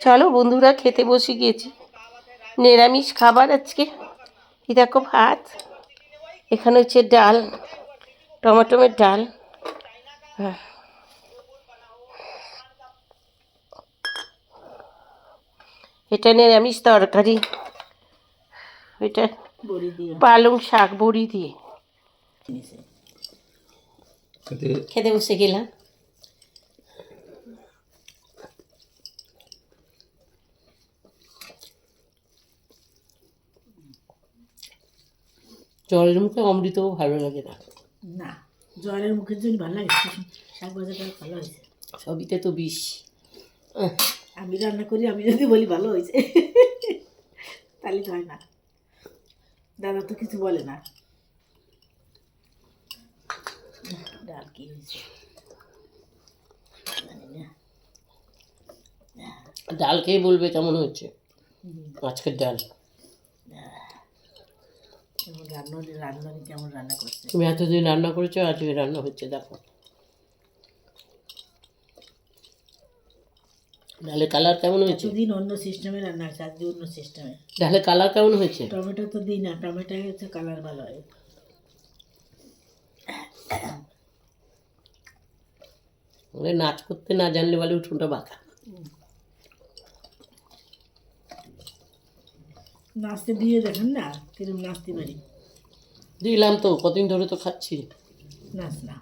চলো বন্ধুরা, খেতে বসে গিয়েছি। নিরামিষ খাবার আজকে। এই দেখো ভাত, এখানে হচ্ছে ডাল, টমেটোমের ডাল। হ্যাঁ, এটা নিরামিষ তরকারি, এটা পালং শাক বড়ি দিয়ে খেতে বসে গেলাম। জলের মুখে অমৃতও ভালো লাগে না। না, জলের মুখের জন্য ভালো লাগে, শাক ভাজাটা ভালো হয়েছে। সবিতে তো বিষ। আমি রান্না করি, আমি যদি বলি ভালো হয়েছে তাহলে তো হয় না। দাদা তো কিছু বলে না। ডাল কি হয়েছে ডাল খেয়ে বলবে কেমন হয়েছে আজকের ডাল। কেমন রান্না করছে। তুমি এতদিন রান্না করেছো, আজকে রান্না হচ্ছে দেখো। ডালের কালার কেমন হয়েছে? এতদিন অন্য সিস্টেমে রান্না হয়েছে, আজকে অন্য সিস্টেমে। ডালের কালার কেমন হয়েছে? টমেটো তো দিই না, টমেটো হচ্ছে কালার ভালো হয়। নাচ করতে না জানলে বলে উঠোনটা বাঁকা। নাচতে দিয়ে দেখেন না কিরকম নাচতে পারি। দিলাম তো, কদিন ধরে তো খাচ্ছি। নাচ না।